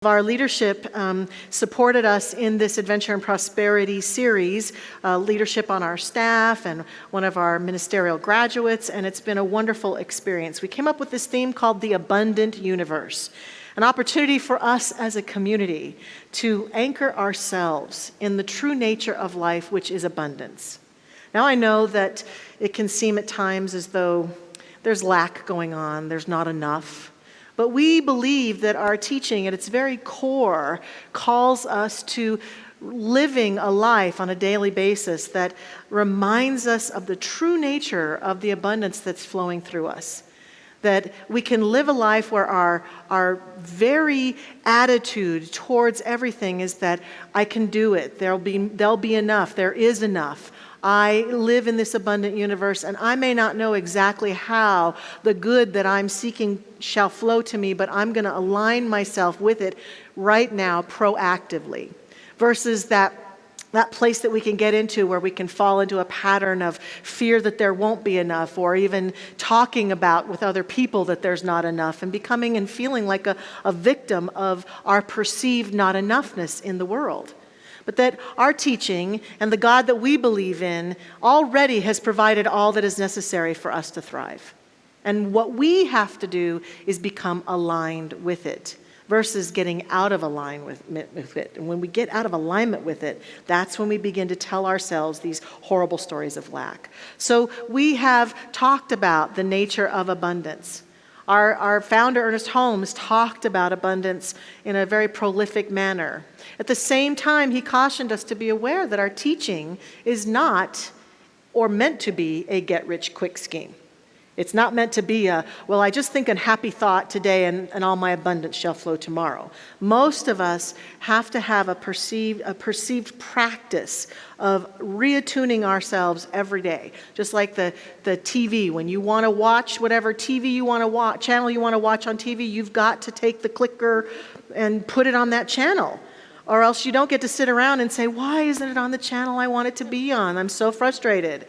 Our leadership supported us in this Adventure and Prosperity series, leadership on our staff and one of our ministerial graduates, and it's been a wonderful experience. We came up with this theme called the Abundant Universe, an opportunity for us as a community to anchor ourselves in the true nature of life, which is abundance. Now I know that it can seem at times as though there's lack going on, there's not enough. But we believe that our teaching at its very core calls us to living a life on a daily basis that reminds us of the true nature of the abundance that's flowing through us. That we can live a life where our very attitude towards everything is that I can do it, there'll be enough, there is enough. I live in this abundant universe, and I may not know exactly how the good that I'm seeking shall flow to me, but I'm going to align myself with it right now proactively. Versus that place that we can get into where we can fall into a pattern of fear that there won't be enough, or even talking about with other people that there's not enough, and becoming and feeling like a victim of our perceived not enoughness in the world. But that our teaching and the God that we believe in already has provided all that is necessary for us to thrive. And what we have to do is become aligned with it versus getting out of alignment with it. And when we get out of alignment with it, that's when we begin to tell ourselves these horrible stories of lack. So we have talked about the nature of abundance. Our founder, Ernest Holmes, talked about abundance in a very prolific manner. At the same time, he cautioned us to be aware that our teaching is not or meant to be a get-rich-quick scheme. It's not meant to be I just think a happy thought today and all my abundance shall flow tomorrow. Most of us have to have a perceived practice of reattuning ourselves every day. Just like the TV, when you want to watch whatever TV you want to watch, channel you want to watch on TV, you've got to take the clicker and put it on that channel. Or else you don't get to sit around and say, why isn't it on the channel I want it to be on? I'm so frustrated.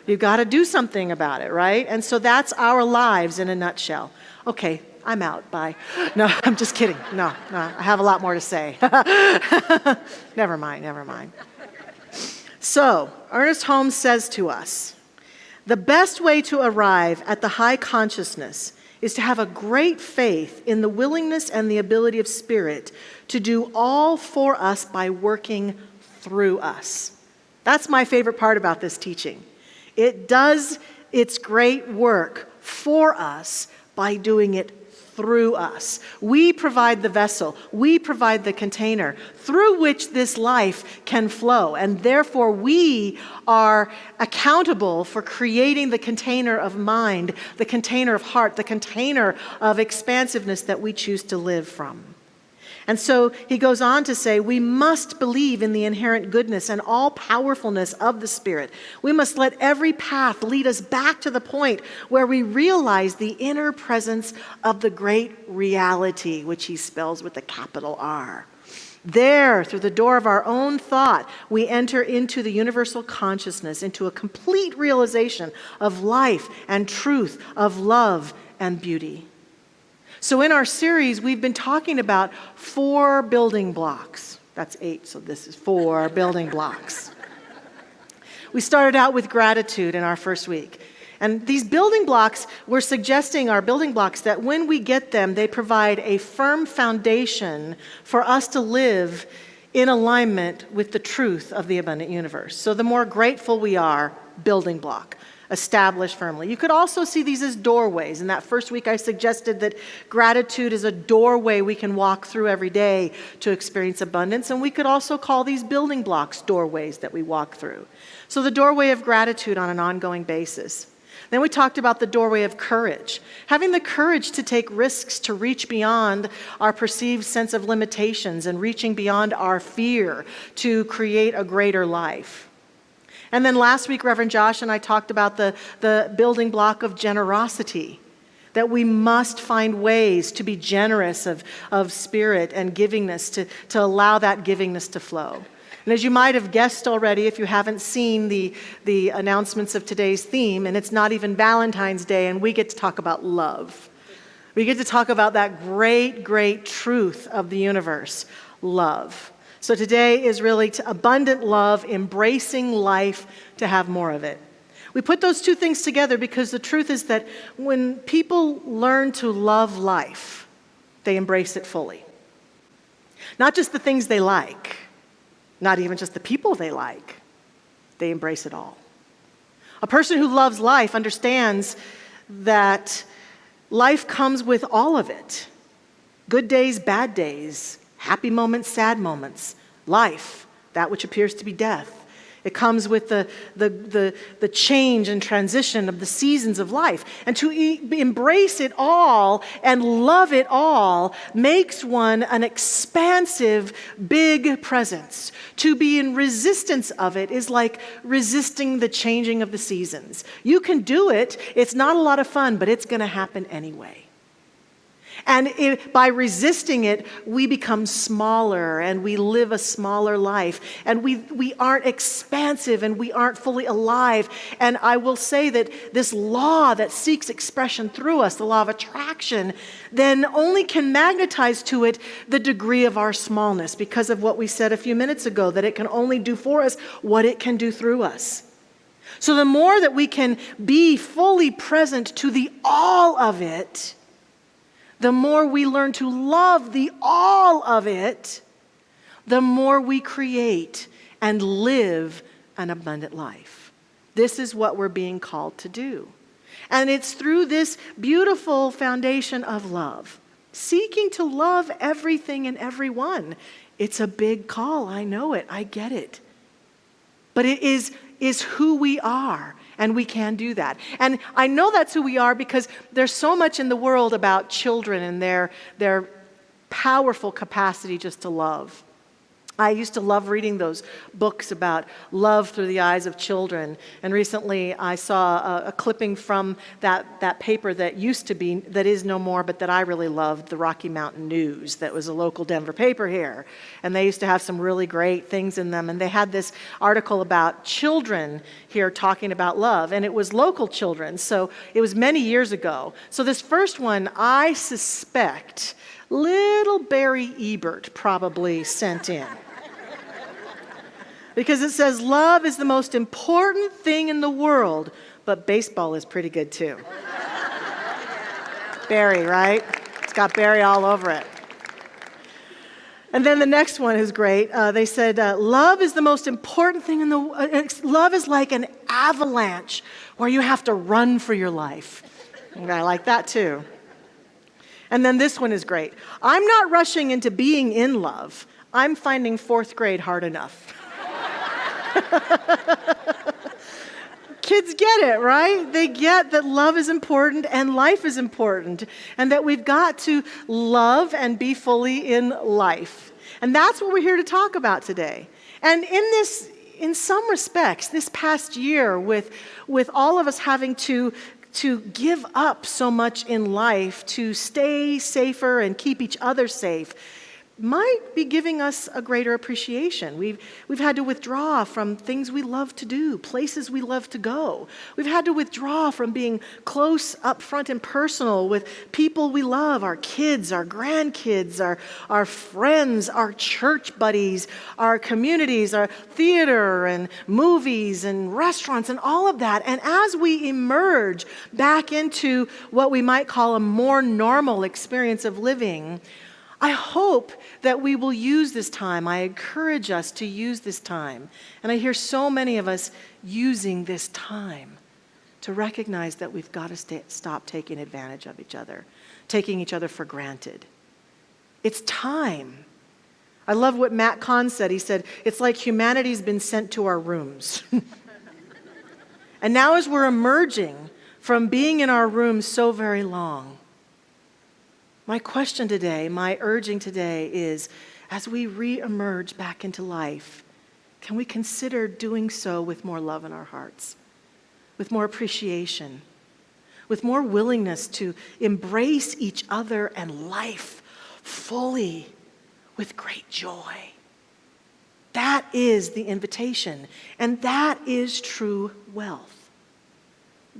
You've got to do something about it, right? And so that's our lives in a nutshell. Okay, I'm out. Bye. No, I'm just kidding. No, I have a lot more to say. Never mind. So, Ernest Holmes says to us, the best way to arrive at the high consciousness is to have a great faith in the willingness and the ability of Spirit to do all for us by working through us. That's my favorite part about this teaching. It does its great work for us by doing it through us. We provide the vessel, we provide the container through which this life can flow, and therefore we are accountable for creating the container of mind, the container of heart, the container of expansiveness that we choose to live from. And so he goes on to say, we must believe in the inherent goodness and all-powerfulness of the Spirit. We must let every path lead us back to the point where we realize the inner presence of the great reality, which he spells with a capital R. There, through the door of our own thought, we enter into the universal consciousness, into a complete realization of life and truth, of love and beauty. So in our series, we've been talking about 4 building blocks. That's 8, so this is 4 building blocks. We started out with gratitude in our first week. And these building blocks, we're suggesting are building blocks that when we get them, they provide a firm foundation for us to live in alignment with the truth of the abundant universe. So the more grateful we are, building block. Established firmly. You could also see these as doorways. In that first week, I suggested that gratitude is a doorway we can walk through every day to experience abundance, and we could also call these building blocks doorways that we walk through. So the doorway of gratitude on an ongoing basis. Then we talked about the doorway of courage, having the courage to take risks, to reach beyond our perceived sense of limitations and reaching beyond our fear to create a greater life. And then last week, Reverend Josh and I talked about the building block of generosity, that we must find ways to be generous of spirit and givingness, to allow that givingness to flow. And as you might have guessed already, if you haven't seen the announcements of today's theme, and it's not even Valentine's Day, and we get to talk about love. We get to talk about that great, great truth of the universe, love. So today is really abundant love, embracing life to have more of it. We put those two things together because the truth is that when people learn to love life, they embrace it fully. Not just the things they like, not even just the people they like, they embrace it all. A person who loves life understands that life comes with all of it. Good days, bad days, happy moments, sad moments. Life, that which appears to be death. It comes with the change and transition of the seasons of life. And to embrace it all and love it all makes one an expansive, big presence. To be in resistance of it is like resisting the changing of the seasons. You can do it. It's not a lot of fun, but it's going to happen anyway. And by resisting it, we become smaller and we live a smaller life. And we aren't expansive and we aren't fully alive. And I will say that this law that seeks expression through us, the law of attraction, then only can magnetize to it the degree of our smallness because of what we said a few minutes ago, that it can only do for us what it can do through us. So the more that we can be fully present to the all of it, the more we learn to love the all of it, the more we create and live an abundant life. This is what we're being called to do. And it's through this beautiful foundation of love, seeking to love everything and everyone. It's a big call. I know it. I get it. But it is who we are. And we can do that. And I know that's who we are because there's so much in the world about children and their powerful capacity just to love. I used to love reading those books about love through the eyes of children. And recently I saw a clipping from that paper that used to be, that is no more, but that I really loved, the Rocky Mountain News, that was a local Denver paper here. And they used to have some really great things in them. And they had this article about children here talking about love. And it was local children, so it was many years ago. So this first one, I suspect, little Barry Ebert probably sent in. Because it says, love is the most important thing in the world, but baseball is pretty good too. Barry, right? It's got Barry all over it. And then the next one is great. They said, love is the most important thing in the world. Love is like an avalanche where you have to run for your life. And I like that too. And then this one is great. I'm not rushing into being in love. I'm finding fourth grade hard enough. Kids get it, right? They get that love is important and life is important and that we've got to love and be fully in life. And that's what we're here to talk about today. And in some respects, this past year with all of us having to give up so much in life to stay safer and keep each other safe, might be giving us a greater appreciation. We've had to withdraw from things we love to do, places we love to go. We've had to withdraw from being close, up front, and personal with people we love, our kids, our grandkids, our friends, our church buddies, our communities, our theater and movies and restaurants and all of that. And as we emerge back into what we might call a more normal experience of living, I hope that we will use this time. I encourage us to use this time. And I hear so many of us using this time to recognize that we've got to stop taking advantage of each other, taking each other for granted. It's time. I love what Matt Kahn said. He said, it's like humanity's been sent to our rooms. And now as we're emerging from being in our rooms so very long, my question today, my urging today is, as we re-emerge back into life, can we consider doing so with more love in our hearts, with more appreciation, with more willingness to embrace each other and life fully with great joy? That is the invitation, and that is true wealth.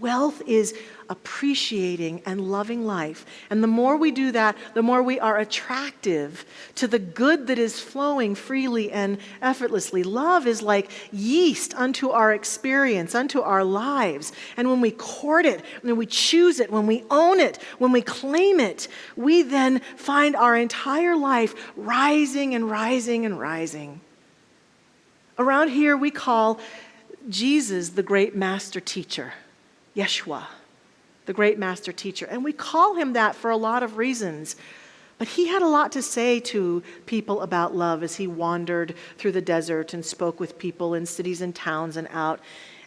Wealth is appreciating and loving life. And the more we do that, the more we are attractive to the good that is flowing freely and effortlessly. Love is like yeast unto our experience, unto our lives. And when we court it, when we choose it, when we own it, when we claim it, we then find our entire life rising and rising and rising. Around here, we call Jesus the great master teacher. Yeshua, the great master teacher. And we call him that for a lot of reasons. But he had a lot to say to people about love as he wandered through the desert and spoke with people in cities and towns and out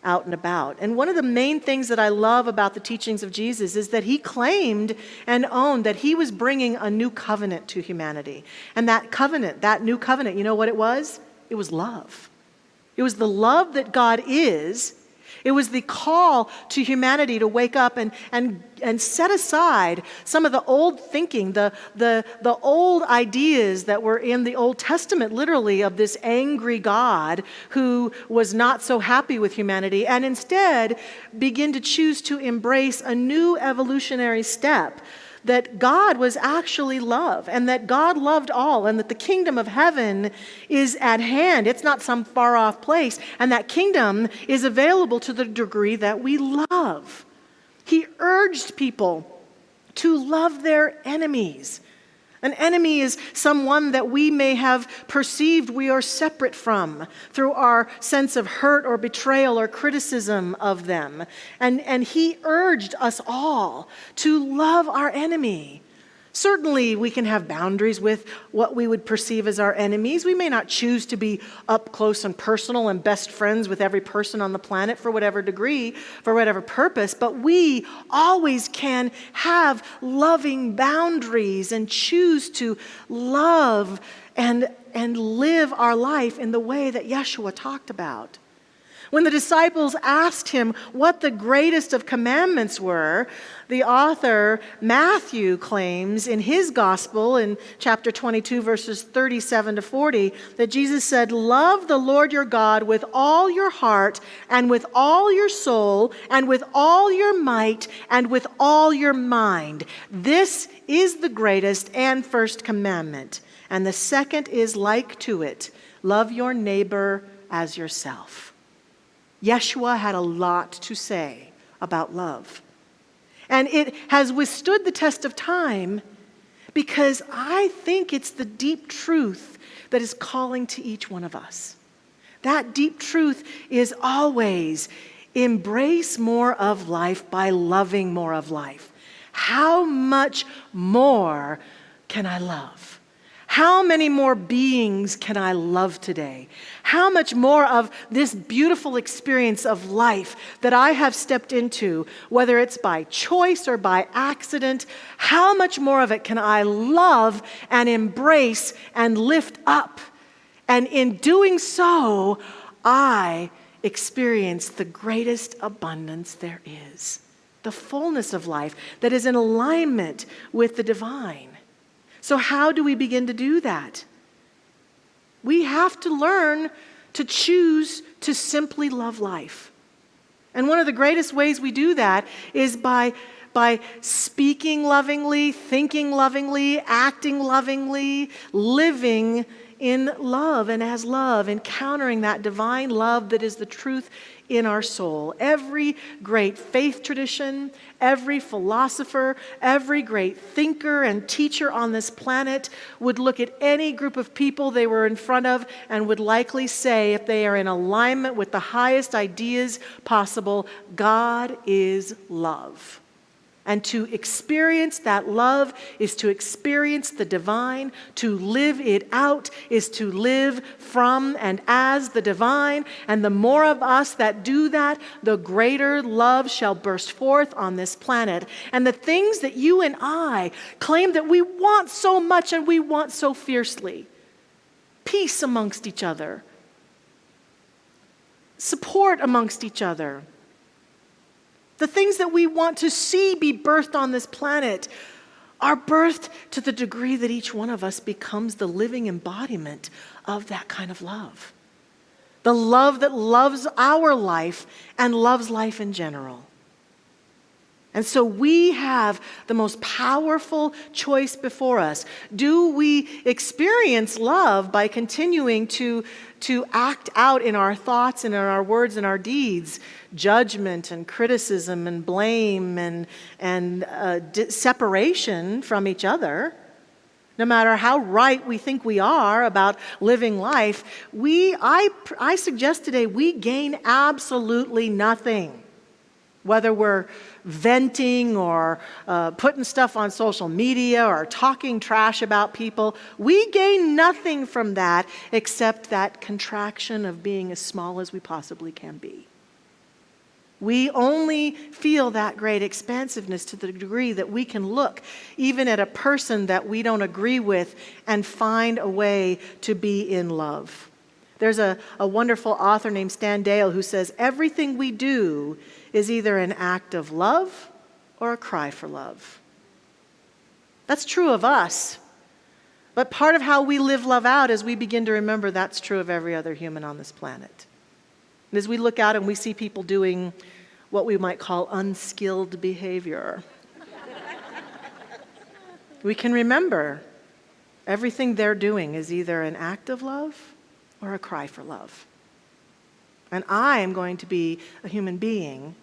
and about. And one of the main things that I love about the teachings of Jesus is that he claimed and owned that he was bringing a new covenant to humanity. And that covenant, that new covenant, you know what it was? It was love. It was the love that God is. It was the call to humanity to wake up and set aside some of the old thinking, the old ideas that were in the Old Testament, literally, of this angry God who was not so happy with humanity, and instead begin to choose to embrace a new evolutionary step, that God was actually love, and that God loved all, and that the kingdom of heaven is at hand. It's not some far-off place, and that kingdom is available to the degree that we love. He urged people to love their enemies. An enemy is someone that we may have perceived we are separate from through our sense of hurt or betrayal or criticism of them. And he urged us all to love our enemy. Certainly, we can have boundaries with what we would perceive as our enemies. We may not choose to be up close and personal and best friends with every person on the planet for whatever degree, for whatever purpose, but we always can have loving boundaries and choose to love and live our life in the way that Yeshua talked about. When the disciples asked him what the greatest of commandments were, the author Matthew claims in his gospel in chapter 22, verses 37 to 40, that Jesus said, "Love the Lord your God with all your heart and with all your soul and with all your might and with all your mind. This is the greatest and first commandment. And the second is like to it, love your neighbor as yourself." Yeshua had a lot to say about love. And it has withstood the test of time because I think it's the deep truth that is calling to each one of us. That deep truth is always embrace more of life by loving more of life. How much more can I love? How many more beings can I love today? How much more of this beautiful experience of life that I have stepped into, whether it's by choice or by accident, how much more of it can I love and embrace and lift up? And in doing so, I experience the greatest abundance there is, the fullness of life that is in alignment with the divine. So how do we begin to do that? We have to learn to choose to simply love life. And one of the greatest ways we do that is by speaking lovingly, thinking lovingly, acting lovingly, living in love and as love, encountering that divine love that is the truth in our soul. Every great faith tradition, every philosopher, every great thinker and teacher on this planet would look at any group of people they were in front of and would likely say, if they are in alignment with the highest ideas possible, God is love. And to experience that love is to experience the divine. To live it out is to live from and as the divine. And the more of us that do that, the greater love shall burst forth on this planet. And the things that you and I claim that we want so much and we want so fiercely, peace amongst each other, support amongst each other, the things that we want to see be birthed on this planet are birthed to the degree that each one of us becomes the living embodiment of that kind of love. The love that loves our life and loves life in general. And so we have the most powerful choice before us. Do we experience love by continuing to act out in our thoughts and in our words and our deeds judgment and criticism and blame and separation from each other? No matter how right we think we are about living life, I suggest today we gain absolutely nothing. Whether we're venting or putting stuff on social media or talking trash about people, we gain nothing from that except that contraction of being as small as we possibly can be. We only feel that great expansiveness to the degree that we can look even at a person that we don't agree with and find a way to be in love. There's a wonderful author named Stan Dale who says, everything we do is either an act of love or a cry for love. That's true of us. But part of how we live love out is we begin to remember that's true of every other human on this planet. And as we look out and we see people doing what we might call unskilled behavior, we can remember everything they're doing is either an act of love or a cry for love. And I am going to be a human being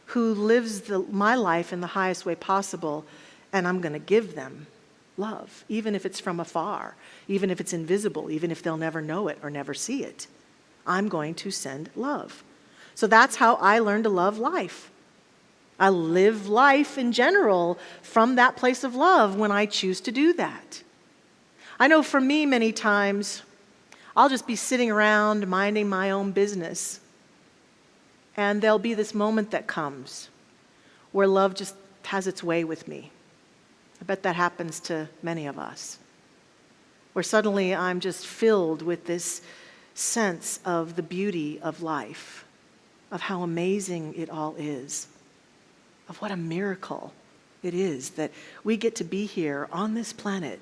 who lives my life in the highest way possible, and I'm going to give them love, even if it's from afar, even if it's invisible, even if they'll never know it or never see it. I'm going to send love. So that's how I learn to love life. I live life in general from that place of love when I choose to do that. I know for me, many times, I'll just be sitting around minding my own business, and there'll be this moment that comes where love just has its way with me. I bet that happens to many of us, where suddenly I'm just filled with this sense of the beauty of life, of how amazing it all is, of what a miracle it is that we get to be here on this planet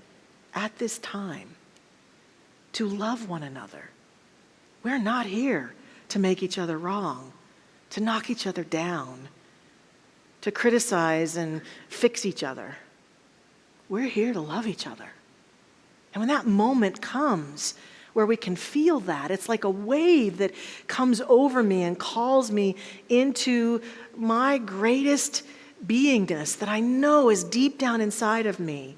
at this time to love one another. We're not here to make each other wrong, to knock each other down, to criticize and fix each other. We're here to love each other. And when that moment comes where we can feel that, it's like a wave that comes over me and calls me into my greatest beingness that I know is deep down inside of me.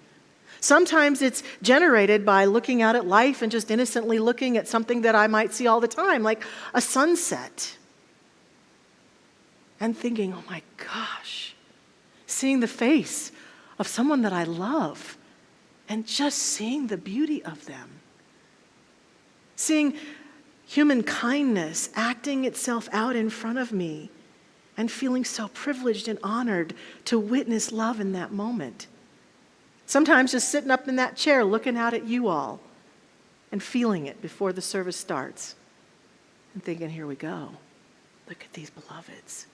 Sometimes it's generated by looking out at life and just innocently looking at something that I might see all the time, like a sunset. And thinking, oh my gosh, seeing the face of someone that I love and just seeing the beauty of them. Seeing human kindness acting itself out in front of me and feeling so privileged and honored to witness love in that moment. Sometimes just sitting up in that chair looking out at you all and feeling it before the service starts and thinking, here we go. Look at these beloveds.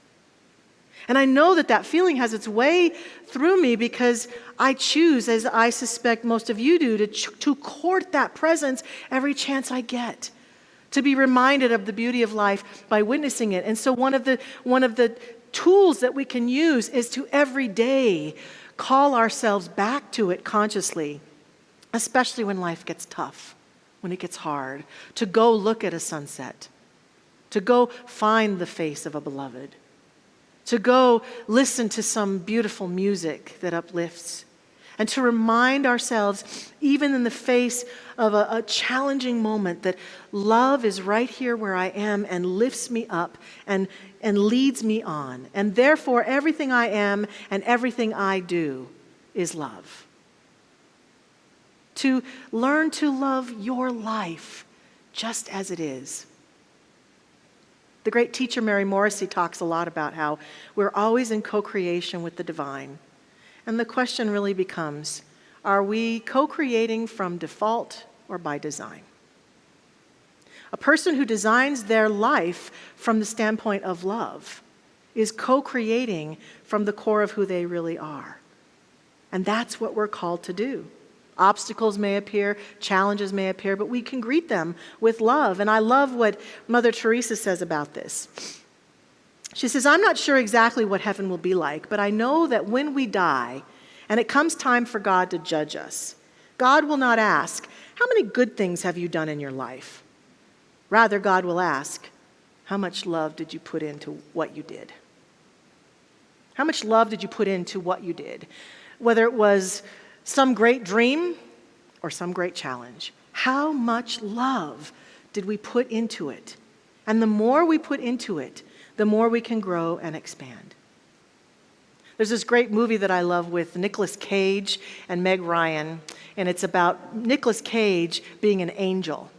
And I know that that feeling has its way through me because I choose, as I suspect most of you do, to court that presence every chance I get, to be reminded of the beauty of life by witnessing it. And so one of the tools that we can use is to every day call ourselves back to it consciously, especially when life gets tough, when it gets hard, to go look at a sunset, to go find the face of a beloved, to go listen to some beautiful music that uplifts, and to remind ourselves, even in the face of a challenging moment, that love is right here where I am and lifts me up and leads me on. And therefore, everything I am and everything I do is love. To learn to love your life just as it is. The great teacher Mary Morrissey talks a lot about how we're always in co-creation with the divine. And the question really becomes, are we co-creating from default or by design? A person who designs their life from the standpoint of love is co-creating from the core of who they really are. And that's what we're called to do. Obstacles may appear, challenges may appear, but we can greet them with love. And I love what Mother Teresa says about this. She says, I'm not sure exactly what heaven will be like, but I know that when we die and it comes time for God to judge us, God will not ask, how many good things have you done in your life? Rather, God will ask, how much love did you put into what you did? How much love did you put into what you did? Whether it was some great dream or some great challenge, how much love did we put into it? And the more we put into it, the more we can grow and expand. There's this great movie that I love with Nicolas Cage and Meg Ryan, and it's about Nicolas Cage being an angel.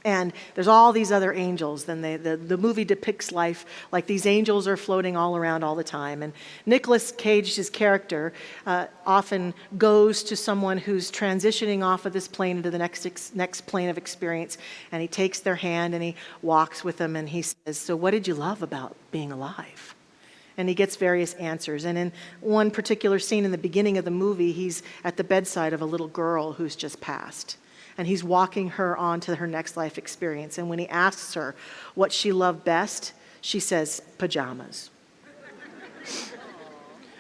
And there's all these other angels. Then the movie depicts life like these angels are floating all around all the time. And Nicolas Cage's character often goes to someone who's transitioning off of this plane into the next plane of experience. And he takes their hand and he walks with them and he says, so what did you love about being alive? And he gets various answers. And in one particular scene in the beginning of the movie, he's at the bedside of a little girl who's just passed. And he's walking her on to her next life experience. And when he asks her what she loved best, she says, pajamas.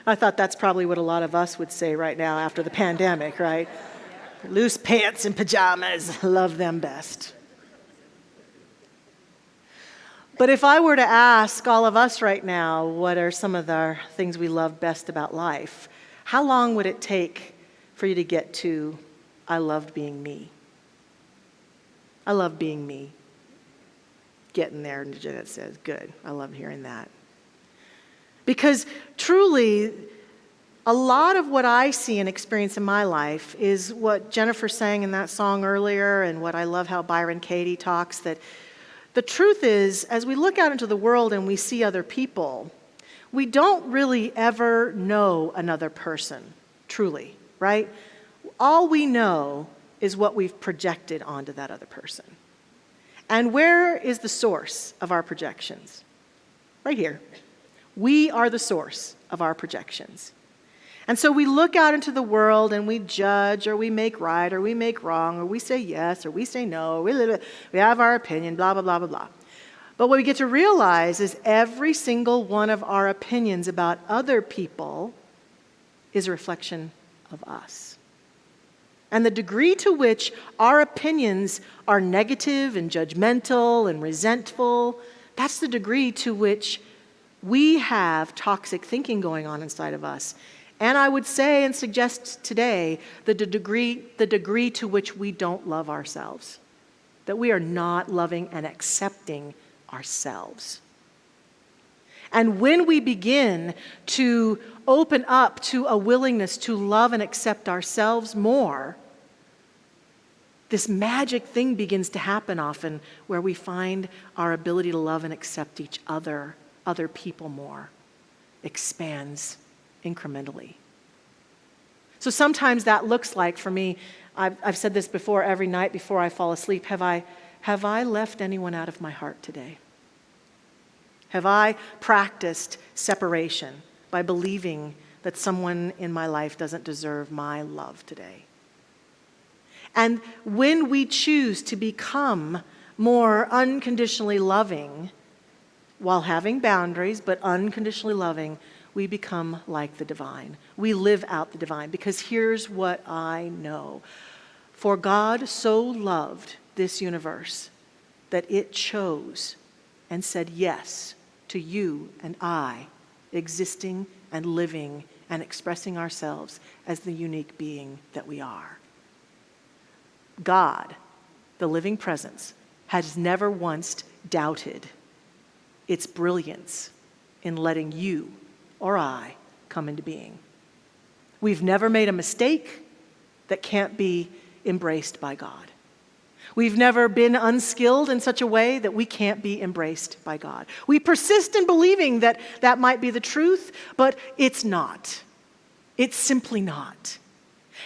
I thought that's probably what a lot of us would say right now after the pandemic, right? Loose pants and pajamas, love them best. But if I were to ask all of us right now, what are some of the things we love best about life, how long would it take for you to get to, I loved being me? I love being me. Getting there, and Jeanette says, good. I love hearing that. Because truly, a lot of what I see and experience in my life is what Jennifer sang in that song earlier, and what I love how Byron Katie talks, that the truth is, as we look out into the world and we see other people, we don't really ever know another person, truly, right? All we know is what we've projected onto that other person. And where is the source of our projections? Right here. We are the source of our projections. And so we look out into the world and we judge, or we make right, or we make wrong, or we say yes, or we say no, we have our opinion, blah, blah, blah, blah, blah. But what we get to realize is every single one of our opinions about other people is a reflection of us. And the degree to which our opinions are negative and judgmental and resentful, that's the degree to which we have toxic thinking going on inside of us. And I would say and suggest today the degree to which we don't love ourselves, that we are not loving and accepting ourselves. And when we begin to open up to a willingness to love and accept ourselves more, this magic thing begins to happen often where we find our ability to love and accept each other people more, expands incrementally. So sometimes that looks like, for me, I've said this before, every night before I fall asleep, have I left anyone out of my heart today? Have I practiced separation by believing that someone in my life doesn't deserve my love today? And when we choose to become more unconditionally loving, while having boundaries, but unconditionally loving, we become like the divine. We live out the divine, because here's what I know. For God so loved this universe that it chose and said yes to you and I, existing and living and expressing ourselves as the unique being that we are. God, the living presence, has never once doubted its brilliance in letting you or I come into being. We've never made a mistake that can't be embraced by God. We've never been unskilled in such a way that we can't be embraced by God. We persist in believing that that might be the truth, but it's not. It's simply not.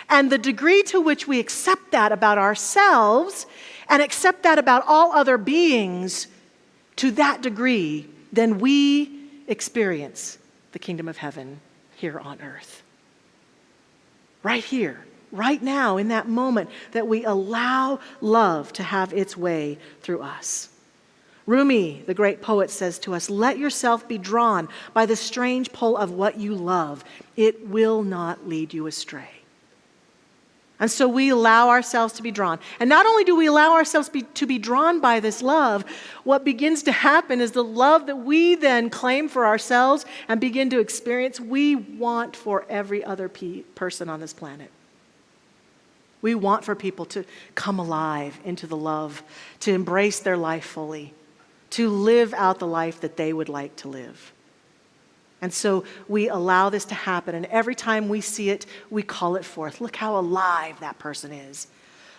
And the degree to which we accept that about ourselves and accept that about all other beings, to that degree, then we experience the kingdom of heaven here on earth. Right here, right now, in that moment that we allow love to have its way through us. Rumi, the great poet, says to us, let yourself be drawn by the strange pull of what you love. It will not lead you astray. And so we allow ourselves to be drawn. And not only do we allow ourselves to be drawn by this love, what begins to happen is the love that we then claim for ourselves and begin to experience, we want for every other person on this planet. We want for people to come alive into the love, to embrace their life fully, to live out the life that they would like to live. And so we allow this to happen, and every time we see it, we call it forth. Look how alive that person is.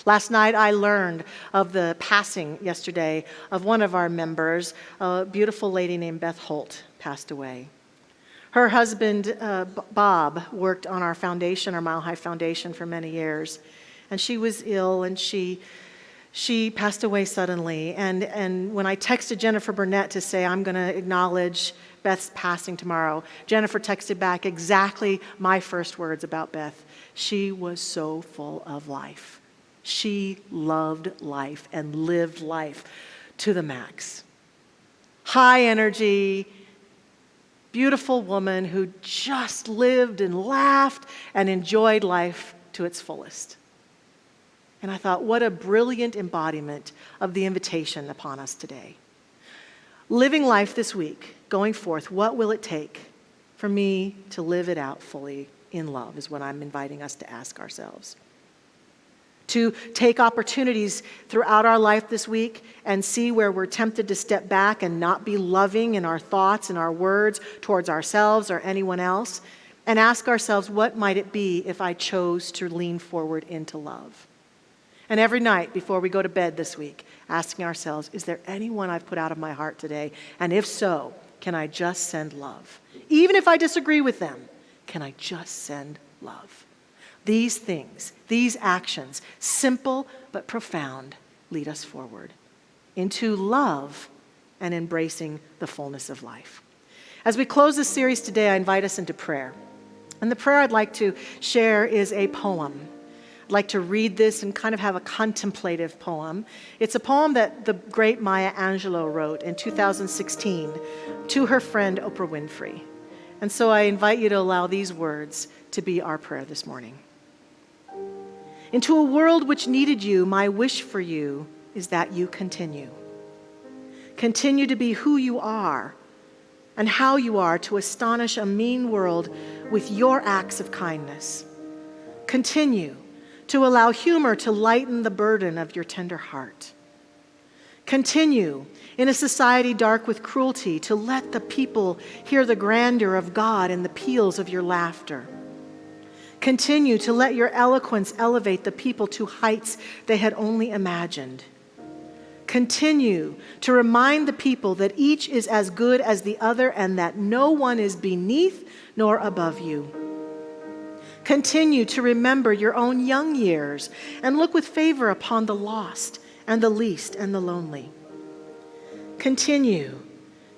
Last night I learned of the passing yesterday of one of our members, a beautiful lady named Beth Holt, passed away. Her husband, Bob, worked on our foundation, our Mile High Foundation, for many years. And she was ill, and she passed away suddenly. And when I texted Jennifer Burnett to say, I'm going to acknowledge Beth's passing tomorrow, Jennifer texted back exactly my first words about Beth. She was so full of life. She loved life and lived life to the max. High energy, beautiful woman who just lived and laughed and enjoyed life to its fullest. And I thought, what a brilliant embodiment of the invitation upon us today. Living life this week, going forth, what will it take for me to live it out fully in love is what I'm inviting us to ask ourselves. To take opportunities throughout our life this week and see where we're tempted to step back and not be loving in our thoughts and our words towards ourselves or anyone else, and ask ourselves, what might it be if I chose to lean forward into love? And every night before we go to bed this week, asking ourselves, is there anyone I've put out of my heart today? And if so, can I just send love? Even if I disagree with them, can I just send love? These things, these actions, simple but profound, lead us forward into love and embracing the fullness of life. As we close this series today, I invite us into prayer. And the prayer I'd like to share is a poem. I'd like to read this and kind of have a contemplative poem. It's a poem that the great Maya Angelou wrote in 2016 to her friend Oprah Winfrey. And so I invite you to allow these words to be our prayer this morning. Into a world which needed you, my wish for you is that you continue. Continue to be who you are and how you are to astonish a mean world with your acts of kindness. Continue to allow humor to lighten the burden of your tender heart. Continue, in a society dark with cruelty, to let the people hear the grandeur of God in the peals of your laughter. Continue to let your eloquence elevate the people to heights they had only imagined. Continue to remind the people that each is as good as the other and that no one is beneath nor above you. Continue to remember your own young years and look with favor upon the lost and the least and the lonely. Continue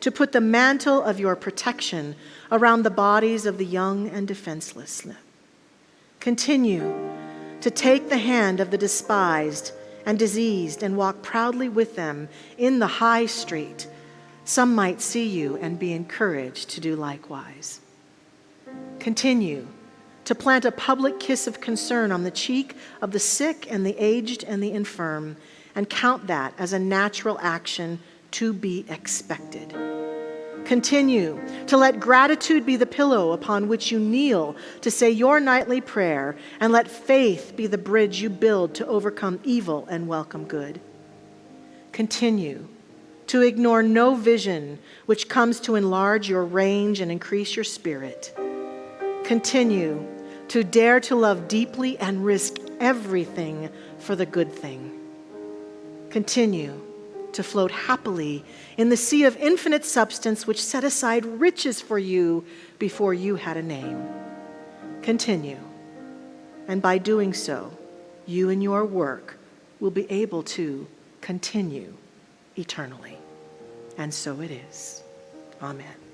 to put the mantle of your protection around the bodies of the young and defenseless. Continue to take the hand of the despised and diseased and walk proudly with them in the high street. Some might see you and be encouraged to do likewise. Continue to plant a public kiss of concern on the cheek of the sick and the aged and the infirm, and count that as a natural action to be expected. Continue to let gratitude be the pillow upon which you kneel to say your nightly prayer, and let faith be the bridge you build to overcome evil and welcome good. Continue to ignore no vision which comes to enlarge your range and increase your spirit. Continue to dare to love deeply and risk everything for the good thing. Continue to float happily in the sea of infinite substance which set aside riches for you before you had a name. Continue, and by doing so, you and your work will be able to continue eternally. And so it is. Amen.